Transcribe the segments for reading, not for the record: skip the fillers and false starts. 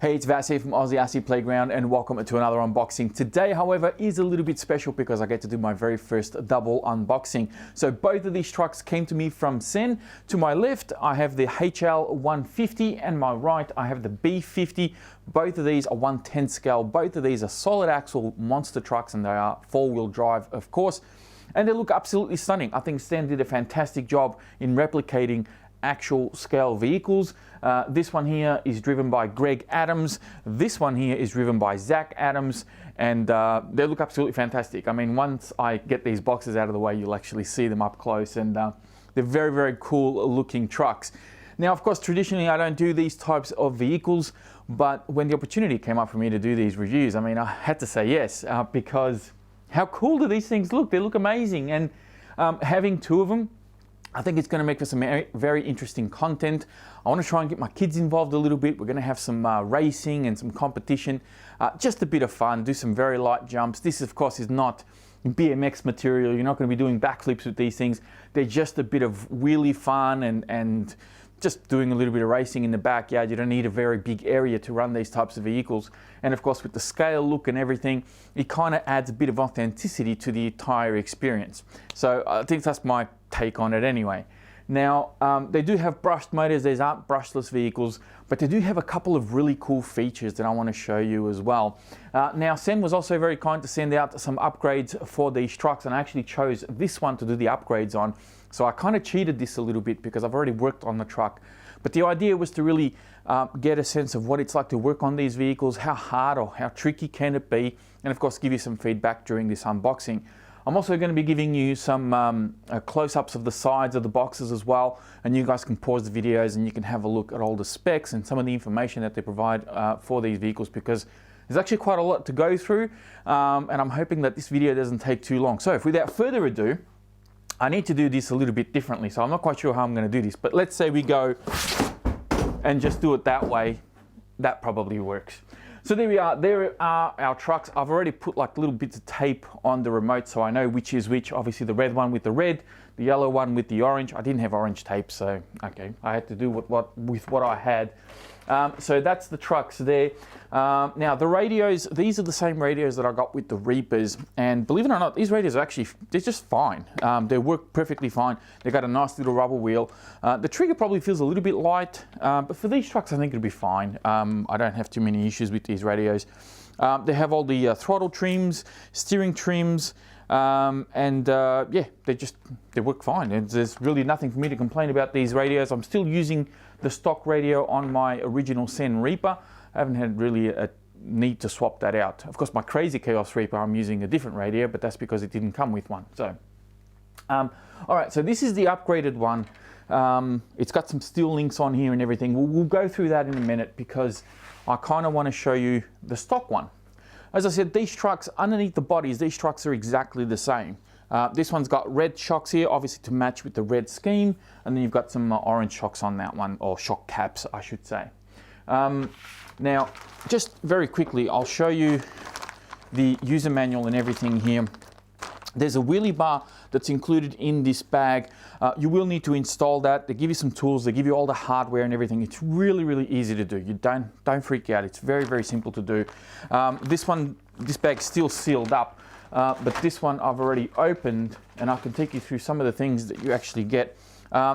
Hey, it's Vas here from Aussie RC Playground and welcome to another unboxing. Today, however, is a little bit special because I get to do my very first double unboxing. So both of these trucks came to me from CEN. To my left, I have the HL150 and my right, I have the B50. Both of these are 1/10 scale. Both of these are solid axle monster trucks and they are four-wheel drive, of course. And they look absolutely stunning. I think CEN did a fantastic job in replicating actual scale vehicles. This one here is driven by Greg Adams. This one here is driven by Zach Adams, and they look absolutely fantastic. I mean, once I get these boxes out of the way, you'll actually see them up close, and they're very, very cool looking trucks. Now, of course, traditionally I don't do these types of vehicles, but when the opportunity came up for me to do these reviews, I mean, I had to say yes, because how cool do these things look? They look amazing, and having two of them, I think it's going to make for some very interesting content. I want to try and get my kids involved a little bit. We're going to have some racing and some competition, just a bit of fun, do some very light jumps. This, of course, is not BMX material. You're not going to be doing backflips with these things. They're just a bit of wheelie fun and just doing a little bit of racing in the backyard. You don't need a very big area to run these types of vehicles. And of course, with the scale, look and everything, it kind of adds a bit of authenticity to the entire experience. So I think that's my take on it anyway. Now, they do have brushed motors. These aren't brushless vehicles, but they do have a couple of really cool features that I want to show you as well. Now, CEN was also very kind to send out some upgrades for these trucks, and I actually chose this one to do the upgrades on. So I kind of cheated this a little bit because I've already worked on the truck. But the idea was to really get a sense of what it's like to work on these vehicles, how hard or how tricky can it be, and of course give you some feedback during this unboxing. I'm also going to be giving you some close-ups of the sides of the boxes as well, and you guys can pause the videos and you can have a look at all the specs and some of the information that they provide for these vehicles, because there's actually quite a lot to go through, and I'm hoping that this video doesn't take too long. So without further ado, I need to do this a little bit differently, so I'm not quite sure how I'm going to do this, but let's say we go and just do it that way. That probably works. So there we are. There are our trucks. I've already put like little bits of tape on the remote so I know which is which. Obviously the red one with the red, the yellow one with the orange. I didn't have orange tape, so okay, I had to do with what I had. So that's the trucks there. Now the radios, these are the same radios that I got with the Reapers, and believe it or not, these radios are actually, they're just fine. They work perfectly fine. They got a nice little rubber wheel. The trigger probably feels a little bit light, but for these trucks I think it'll be fine. I don't have too many issues with these radios. They have all the throttle trims, steering trims, yeah, they work fine. And there's really nothing for me to complain about these radios. I'm still using the stock radio on my original CEN Reaper. I haven't had really a need to swap that out. Of course, my Crazy Chaos Reaper, I'm using a different radio, but that's because it didn't come with one. So, all right, so this is the upgraded one. It's got some steel links on here and everything. We'll go through that in a minute because I kind of want to show you the stock one. As I said, these trucks, underneath the bodies, these trucks are exactly the same. This one's got red shocks here, obviously to match with the red scheme, and then you've got some orange shocks on that one, or shock caps, I should say. Now, just very quickly, I'll show you the user manual and everything here. There's a wheelie bar that's included in this bag. You will need to install that. They give you some tools, they give you all the hardware and everything. It's really, really easy to do. You don't freak out. It's very, very simple to do. This bag's still sealed up, but this one I've already opened, and I can take you through some of the things that you actually get.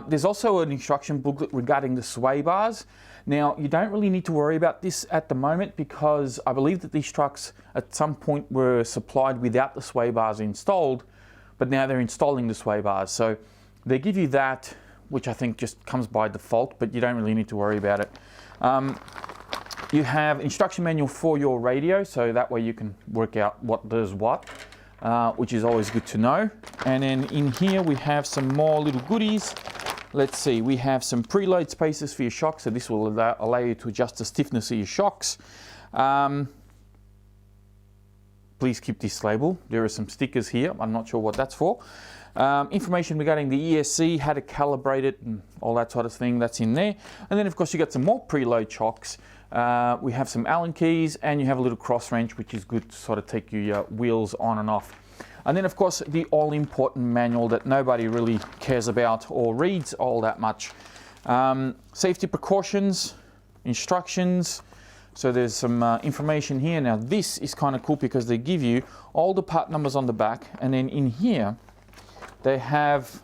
There's also an instruction booklet regarding the sway bars. Now, you don't really need to worry about this at the moment because I believe that these trucks at some point were supplied without the sway bars installed, but now they're installing the sway bars. So they give you that, which I think just comes by default, but you don't really need to worry about it. You have instruction manual for your radio, so that way you can work out what does what, which is always good to know. And then in here we have some more little goodies. Let's see, we have some preload spacers for your shocks, so this will allow you to adjust the stiffness of your shocks. Please keep this label. There are some stickers here. I'm not sure what that's for. Information regarding the ESC, how to calibrate it, and all that sort of thing, that's in there. And then, of course, you got some more preload shocks. We have some Allen keys, and you have a little cross wrench, which is good to sort of take your wheels on and off. And then, of course, the all-important manual that nobody really cares about or reads all that much. Safety precautions, instructions, So there's some information here. Now this is kind of cool because they give you all the part numbers on the back, and then in here they have,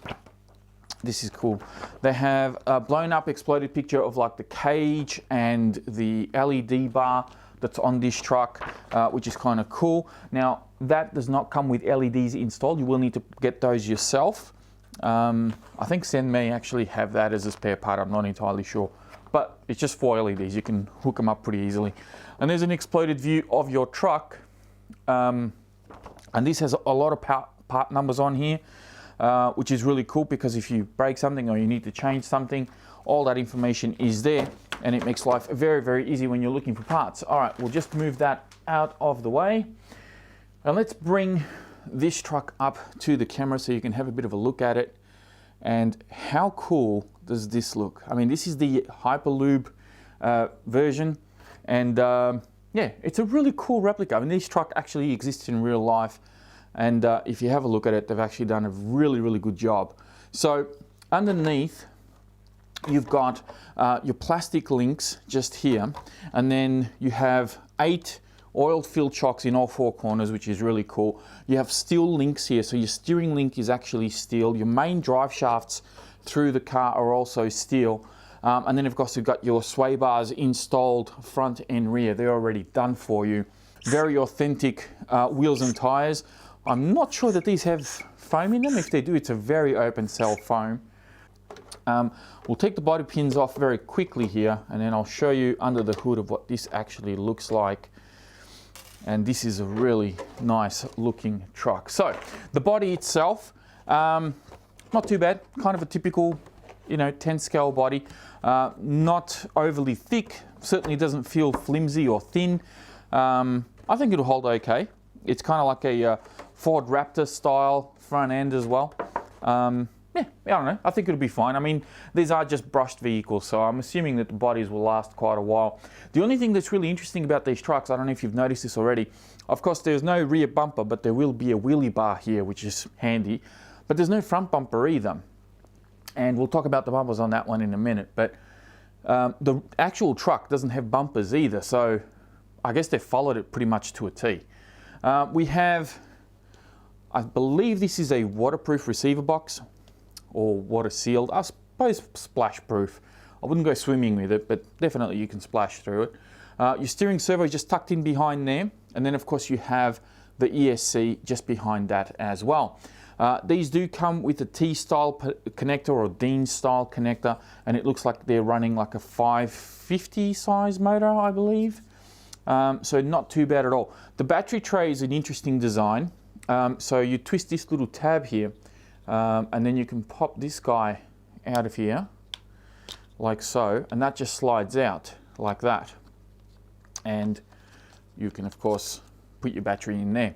this is cool, they have a blown up exploded picture of like the cage and the LED bar that's on this truck, which is kind of cool. Now that does not come with LEDs installed. You will need to get those yourself. I think CEN may actually have that as a spare part, I'm not entirely sure. But it's just 4 LEDs, you can hook them up pretty easily. And there's an exploded view of your truck. And this has a lot of part numbers on here, which is really cool because if you break something or you need to change something, all that information is there, and it makes life very, very easy when you're looking for parts. All right, we'll just move that out of the way. And let's bring this truck up to the camera so you can have a bit of a look at it. And how cool does this look? I mean, this is the Hyperlube version, and yeah, it's a really cool replica. I mean, this truck actually exists in real life, and if you have a look at it, they've actually done a really, really good job. So underneath, you've got your plastic links just here, and then you have 8 oil-filled chocks in all 4 corners, which is really cool. You have steel links here, so your steering link is actually steel. Your main drive shafts through the car are also steel. And then of course you've got your sway bars installed front and rear. They're already done for you. Very authentic wheels and tires. I'm not sure that these have foam in them. If they do, it's a very open cell foam. We'll take the body pins off very quickly here, and then I'll show you under the hood of what this actually looks like. And this is a really nice looking truck. So the body itself, not too bad, kind of a typical, 10 scale body, not overly thick, certainly doesn't feel flimsy or thin. I think it'll hold okay. It's kind of like a Ford Raptor style front end as well. Yeah, I don't know, I think it'll be fine. I mean, these are just brushed vehicles, so I'm assuming that the bodies will last quite a while. The only thing that's really interesting about these trucks, I don't know if you've noticed this already, of course there's no rear bumper, but there will be a wheelie bar here, which is handy, but there's no front bumper either. And we'll talk about the bumpers on that one in a minute, but the actual truck doesn't have bumpers either, so I guess they've followed it pretty much to a T. We have, I believe this is a waterproof receiver box, or water sealed, I suppose splash proof. I wouldn't go swimming with it, but definitely you can splash through it. Your steering servo is just tucked in behind there, and then of course you have the ESC just behind that as well. These do come with a T-style connector or Dean-style connector, and it looks like they're running like a 550 size motor, I believe. So not too bad at all. The battery tray is an interesting design. So you twist this little tab here, and then you can pop this guy out of here like so, and that just slides out like that, and you can of course put your battery in there.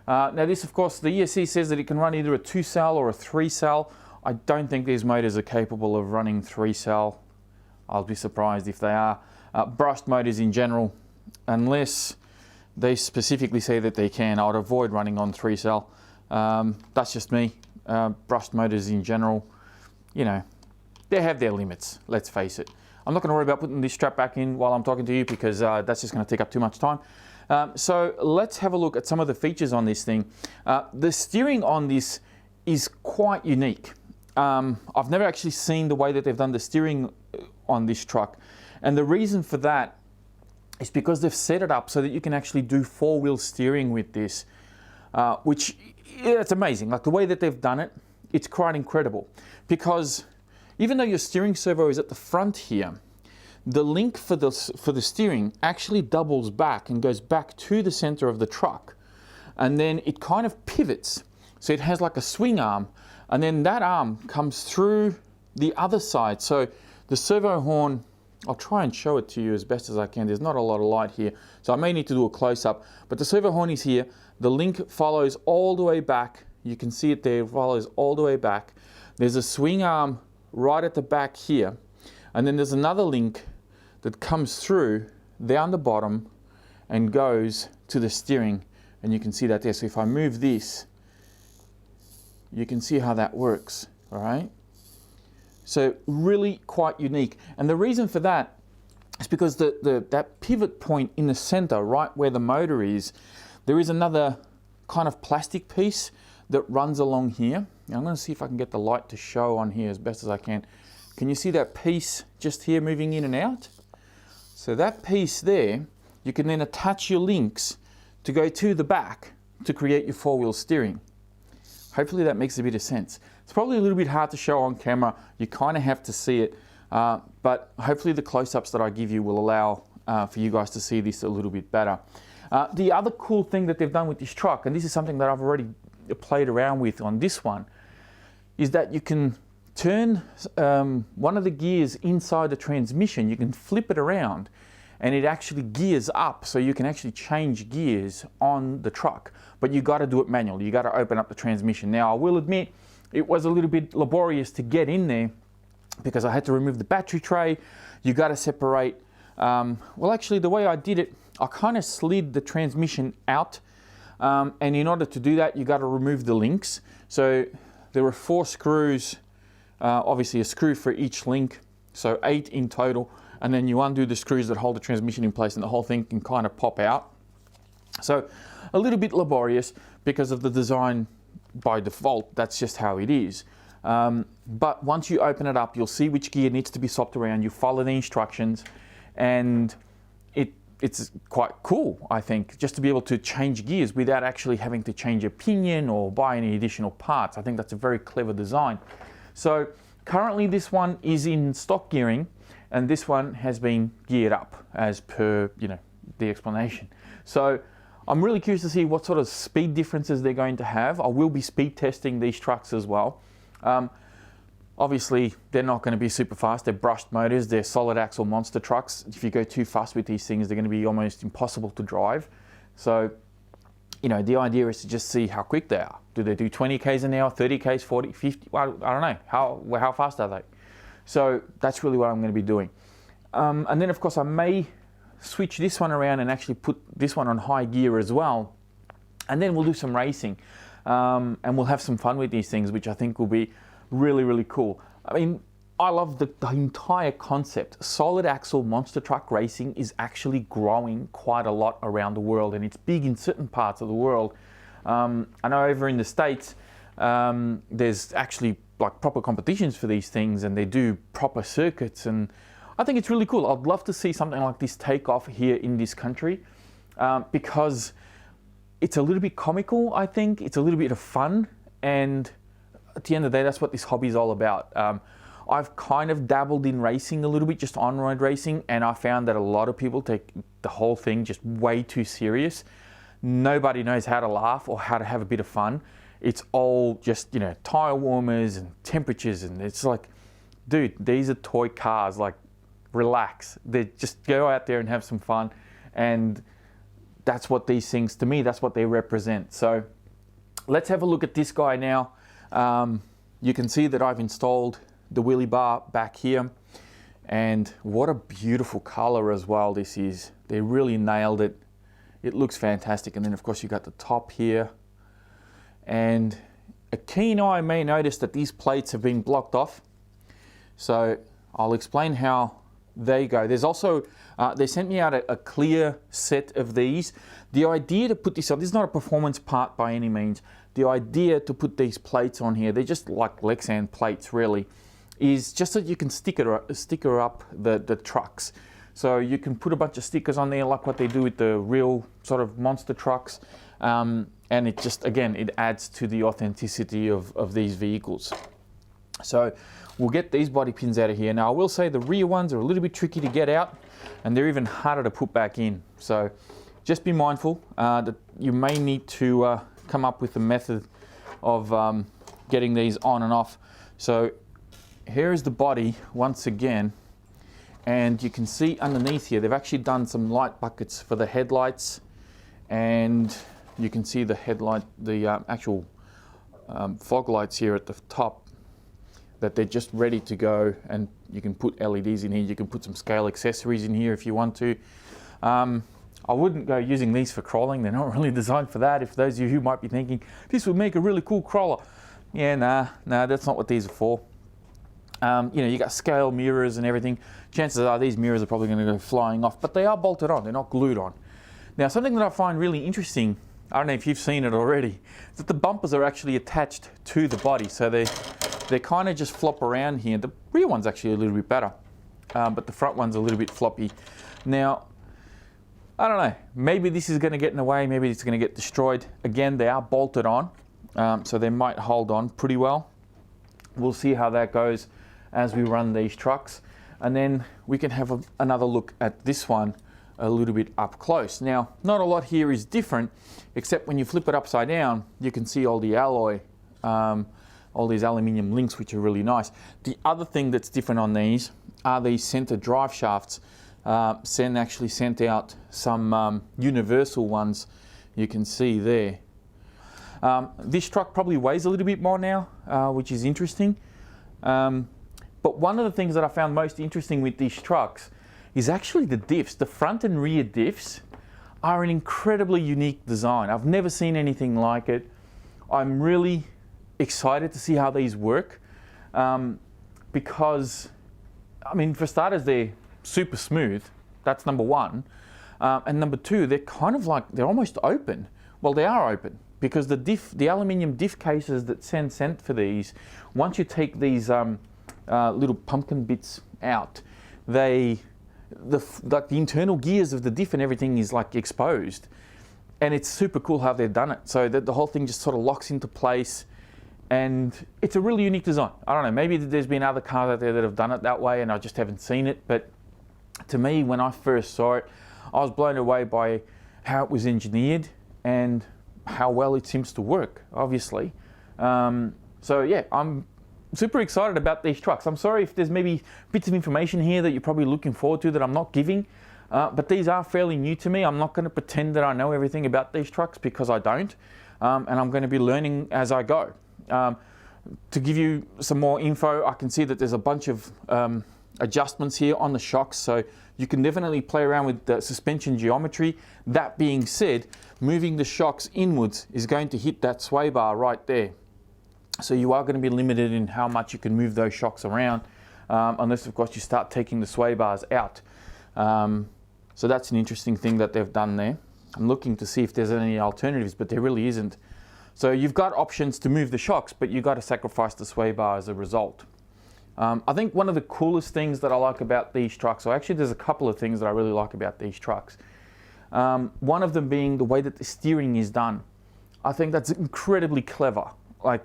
Now this, of course, the ESC says that it can run either a 2-cell or a 3-cell. I don't think these motors are capable of running 3-cell. I'll be surprised if they are. Brushed motors in general, unless they specifically say that they can, I would avoid running on 3-cell. That's just me. Brushed motors in general, they have their limits, let's face it. I'm not going to worry about putting this strap back in while I'm talking to you because that's just going to take up too much time. So let's have a look at some of the features on this thing. The steering on this is quite unique. I've never actually seen the way that they've done the steering on this truck, and the reason for that is because they've set it up so that you can actually do 4-wheel steering with this, which it's amazing. Like the way that they've done it, it's quite incredible, because even though your steering servo is at the front here, the link for the steering actually doubles back and goes back to the center of the truck, and then it kind of pivots, so it has like a swing arm, and then that arm comes through the other side. So the servo horn, I'll try and show it to you as best as I can. There's not a lot of light here, so I may need to do a close-up, but the servo horn is here. The link follows all the way back. You can see it there, it follows all the way back. There's a swing arm right at the back here, and then there's another link that comes through down the bottom and goes to the steering, and you can see that there. So if I move this, you can see how that works, all right? So really quite unique, and the reason for that It's because that pivot point in the center, right where the motor is, there is another kind of plastic piece that runs along here. Now I'm going to see if I can get the light to show on here as best as I can. Can you see that piece just here moving in and out? So that piece there, you can then attach your links to go to the back to create your four-wheel steering. Hopefully that makes a bit of sense. It's probably a little bit hard to show on camera. You kind of have to see it, but hopefully the close-ups that I give you will allow for you guys to see this a little bit better. The other cool thing that they've done with this truck, and this is something that I've already played around with on this one, is that you can turn one of the gears inside the transmission. You can flip it around and it actually gears up, so you can actually change gears on the truck, but you got to do it manually. You got to open up the transmission. Now I will admit it was a little bit laborious to get in there because I had to remove the battery tray. You got to separate, well actually the way I did it, I kind of slid the transmission out, and in order to do that you got to remove the links. So there were 4 screws, obviously a screw for each link, so 8 in total, and then you undo the screws that hold the transmission in place and the whole thing can kind of pop out. So a little bit laborious because of the design by default, that's just how it is. But once you open it up, you'll see which gear needs to be swapped around. You follow the instructions, and it's quite cool, I think, just to be able to change gears without actually having to change a pinion or buy any additional parts. I think that's a very clever design. So currently this one is in stock gearing, and this one has been geared up as per, you know, the explanation. So I'm really curious to see what sort of speed differences they're going to have. I will be speed testing these trucks as well. Obviously, they're not going to be super fast. They're brushed motors. They're solid axle monster trucks. If you go too fast with these things, they're going to be almost impossible to drive. So, you know, the idea is to just see how quick they are. Do they do 20 k's an hour, 30 k's, 40, 50? Well, I don't know. How fast are they? So that's really what I'm going to be doing. And then, of course, I may switch this one around and actually put this one on high gear as well. And then we'll do some racing. And we'll have some fun with these things, which I think will be really, really cool. I mean, I love the entire concept. Solid axle monster truck racing is actually growing quite a lot around the world, and it's big in certain parts of the world. I know over in the States, there's actually like proper competitions for these things, and they do proper circuits, and I think it's really cool. I'd love to see something like this take off here in this country, because it's a little bit comical, I think. It's a little bit of fun, and at the end of the day, that's what this hobby is all about. I've kind of dabbled in racing a little bit, just on-road racing, and I found that a lot of people take the whole thing just way too serious. Nobody knows how to laugh or how to have a bit of fun. It's all just, you know, tire warmers and temperatures, and it's like, dude, these are toy cars. Like, relax. They just go out there and have some fun, and that's what these things, to me, that's what they represent. So let's have a look at this guy now. You can see that I've installed the wheelie bar back here, and what a beautiful color as well this is. They really nailed it. It looks fantastic. And then of course you got the top here, and a keen eye may notice that these plates have been blocked off. So I'll explain how they go. There's also, they sent me out a clear set of these. The idea to put this on, this is not a performance part by any means. The idea to put these plates on here, they're just like Lexan plates really, is just so you can sticker up the trucks. So you can put a bunch of stickers on there like what they do with the real sort of monster trucks. And it just, again, it adds to the authenticity of these vehicles. So we'll get these body pins out of here. Now I will say the rear ones are a little bit tricky to get out, and they're even harder to put back in. So just be mindful that you may need to come up with a method of getting these on and off. So here is the body once again, and you can see underneath here they've actually done some light buckets for the headlights, and you can see the headlight, the actual fog lights here at the top, that they're just ready to go, and you can put LEDs in here. You can put some scale accessories in here if you want to. I wouldn't go using these for crawling. They're not really designed for that. If those of you who might be thinking, this would make a really cool crawler. Yeah, nah, that's not what these are for. You know, you got scale mirrors and everything. Chances are these mirrors are probably going to go flying off, but they are bolted on, they're not glued on. Now, something that I find really interesting, I don't know if you've seen it already, is that the bumpers are actually attached to the body. So they kind of just flop around here. The rear one's actually a little bit better, but the front one's a little bit floppy. Now, I don't know, maybe this is going to get in the way, maybe it's going to get destroyed. Again, they are bolted on, so they might hold on pretty well. We'll see how that goes as we run these trucks. And then we can have another look at this one a little bit up close. Now, not a lot here is different, except when you flip it upside down, you can see all the alloy, all these aluminium links, which are really nice. The other thing that's different on these are these center drive shafts. CEN actually sent out some universal ones, you can see there. This truck probably weighs a little bit more now, which is interesting. But one of the things that I found most interesting with these trucks is actually the diffs. The front and rear diffs are an incredibly unique design. I've never seen anything like it. I'm really excited to see how these work, because, I mean, for starters, they're super smooth. That's number one. And number two, they're kind of like, they're almost open. Well, they are open, because the aluminium diff cases that CEN sent for these, once you take these little pumpkin bits out, like the internal gears of the diff and everything is like exposed, and it's super cool how they've done it. So that the whole thing just sort of locks into place, and it's a really unique design. I don't know, maybe there's been other cars out there that have done it that way and I just haven't seen it, but to me, when I first saw it, I was blown away by how it was engineered and how well it seems to work, obviously. So yeah, I'm super excited about these trucks. I'm sorry if there's maybe bits of information here that you're probably looking forward to that I'm not giving, but these are fairly new to me. I'm not going to pretend that I know everything about these trucks, because I don't, and I'm going to be learning as I go. To give you some more info, I can see that there's a bunch of adjustments here on the shocks, so you can definitely play around with the suspension geometry. That being said, moving the shocks inwards is going to hit that sway bar right there. So you are going to be limited in how much you can move those shocks around, unless of course you start taking the sway bars out. So that's an interesting thing that they've done there. I'm looking to see if there's any alternatives, but there really isn't. So you've got options to move the shocks, but you've got to sacrifice the sway bar as a result. I think one of the coolest things that I like about these trucks, or actually there's a couple of things that I really like about these trucks. One of them being the way that the steering is done. I think that's incredibly clever. Like,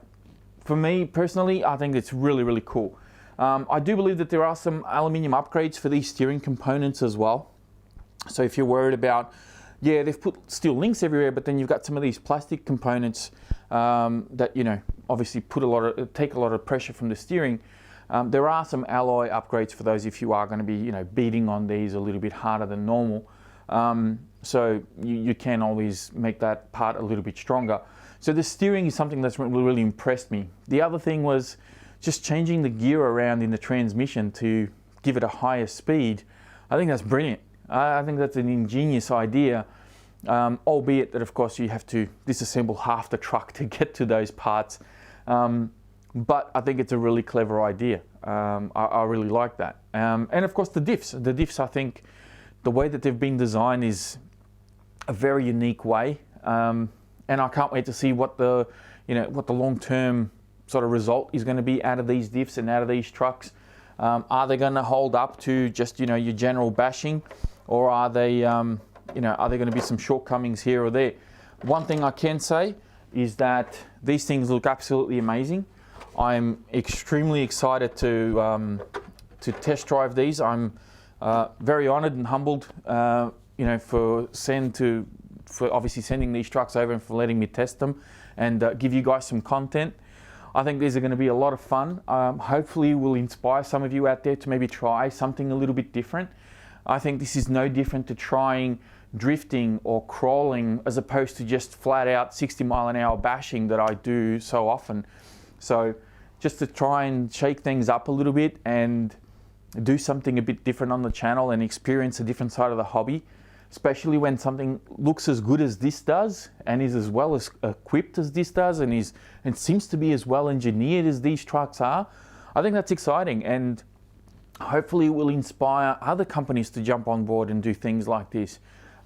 for me personally, I think it's really, really cool. I do believe that there are some aluminium upgrades for these steering components as well. So if you're worried about, yeah, they've put steel links everywhere, but then you've got some of these plastic components that, you know, obviously take a lot of pressure from the steering. There are some alloy upgrades for those if you are going to be, you know, beating on these a little bit harder than normal. So you can always make that part a little bit stronger. So the steering is something that's really impressed me. The other thing was just changing the gear around in the transmission to give it a higher speed. I think that's brilliant. I think that's an ingenious idea, albeit that of course you have to disassemble half the truck to get to those parts. But I think it's a really clever idea. I really like that. And of course the diffs. The diffs, I think, the way that they've been designed is a very unique way. And I can't wait to see what the long-term sort of result is going to be out of these diffs and out of these trucks. Are they going to hold up to just, your general bashing, or are they, are there going to be some shortcomings here or there? One thing I can say is that these things look absolutely amazing. I'm extremely excited to test drive these. I'm very honoured and humbled, for CEN for obviously sending these trucks over and for letting me test them and give you guys some content. I think these are going to be a lot of fun. Hopefully will inspire some of you out there to maybe try something a little bit different. I think this is no different to trying drifting or crawling as opposed to just flat out 60-mile-an-hour bashing that I do so often. So just to try and shake things up a little bit and do something a bit different on the channel and experience a different side of the hobby, especially when something looks as good as this does and is as well as equipped as this does and seems to be as well engineered as these trucks are. I think that's exciting, and hopefully it will inspire other companies to jump on board and do things like this.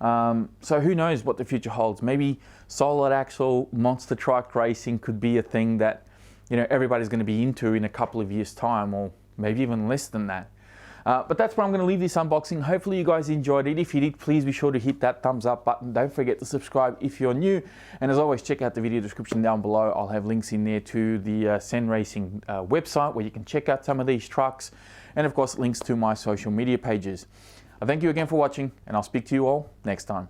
So who knows what the future holds? Maybe solid axle monster truck racing could be a thing that, you know, everybody's going to be into in a couple of years' time, or maybe even less than that. But that's where I'm going to leave this unboxing. Hopefully you guys enjoyed it. If you did, please be sure to hit that thumbs up button. Don't forget to subscribe if you're new. And as always, check out the video description down below. I'll have links in there to the CEN Racing website where you can check out some of these trucks. And of course, links to my social media pages. I thank you again for watching, and I'll speak to you all next time.